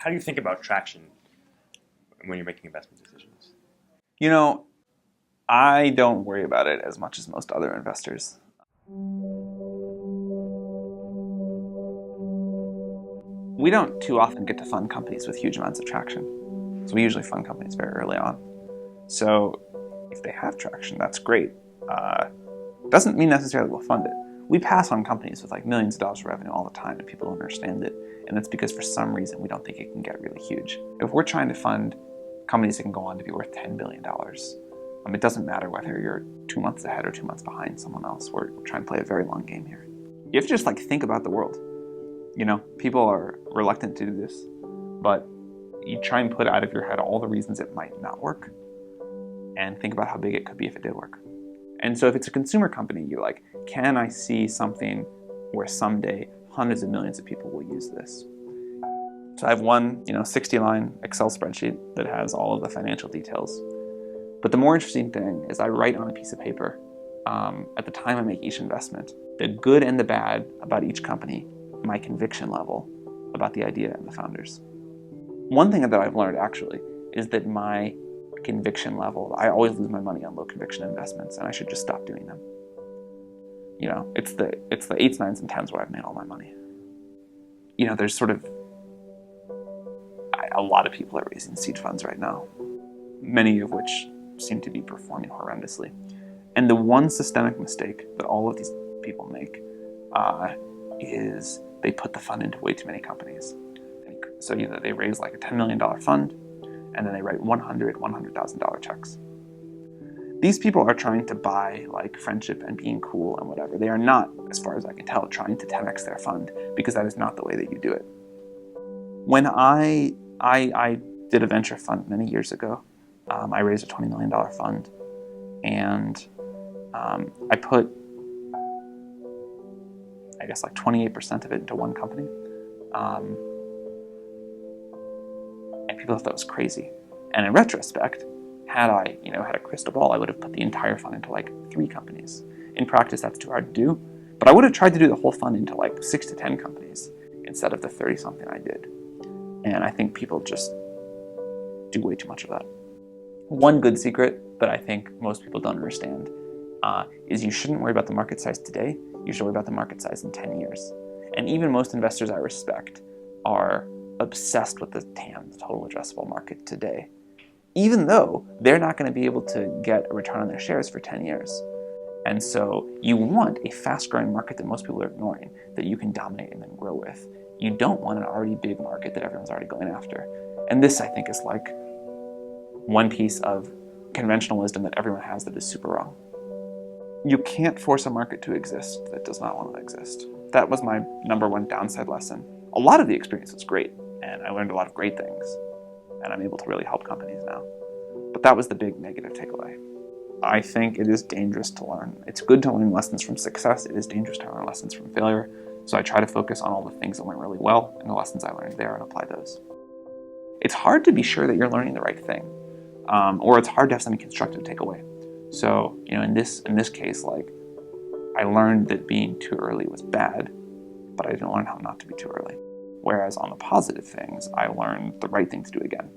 how do you think about traction when you're making investment decisions? You know, I don't worry about it as much as most other investors. We don't too often get to fund companies with huge amounts of traction. So we usually fund companies very early on. So if they have traction, that's great. Doesn't mean necessarily we'll fund it. We pass on companies with like millions of dollars of revenue all the time and people don't understand it. And that's because for some reason we don't think it can get really huge. If we're trying to fund companies that can go on to be worth $10 billion, it doesn't matter whether you're 2 months ahead or 2 months behind someone else. We're trying to play a very long game here. You have to just like think about the world. You know, people are reluctant to do this, but you try and put out of your head all the reasons it might not work and think about how big it could be if it did work. And so if it's a consumer company, you're like, can I see something where someday hundreds of millions of people will use this? So I have one, 60-line Excel spreadsheet that has all of the financial details. But the more interesting thing is I write on a piece of paper, at the time I make each investment, the good and the bad about each company, my conviction level about the idea and the founders. One thing that I've learned actually is that my conviction level, I always lose my money on low conviction investments and I should just stop doing them. It's the 8s, 9s, and 10s where I've made all my money. There's sort of a lot of people are raising seed funds right now, many of which seem to be performing horrendously. And the one systemic mistake that all of these people make is they put the fund into way too many companies. So they raise like a $10 million fund, and then they write $100,000 checks. These people are trying to buy like friendship and being cool and whatever. They are not, as far as I can tell, trying to 10x their fund, because that is not the way that you do it. When I did a venture fund many years ago, I raised a $20 million fund, and I put, I guess like 28% of it into one company. And people thought that was crazy. And in retrospect, had I, had a crystal ball, I would have put the entire fund into like 3 companies. In practice, that's too hard to do. But I would have tried to do the whole fund into like 6 to 10 companies instead of the 30-something I did. And I think people just do way too much of that. One good secret that I think most people don't understand is you shouldn't worry about the market size today. You should worry about the market size in 10 years. And even most investors I respect are obsessed with the TAM, the total addressable market today, even though they're not going to be able to get a return on their shares for 10 years. And so you want a fast-growing market that most people are ignoring, that you can dominate and then grow with. You don't want an already big market that everyone's already going after. And this, I think, is like one piece of conventional wisdom that everyone has that is super wrong. You can't force a market to exist that does not want to exist. That was my number one downside lesson. A lot of the experience was great, and I learned a lot of great things, and I'm able to really help companies now. But that was the big negative takeaway. I think it is dangerous to learn. It's good to learn lessons from success. It is dangerous to learn lessons from failure. So I try to focus on all the things that went really well and the lessons I learned there and apply those. It's hard to be sure that you're learning the right thing, or it's hard to have something constructive to take away. So, in this case, like, I learned that being too early was bad, but I didn't learn how not to be too early. Whereas on the positive things, I learned the right thing to do again.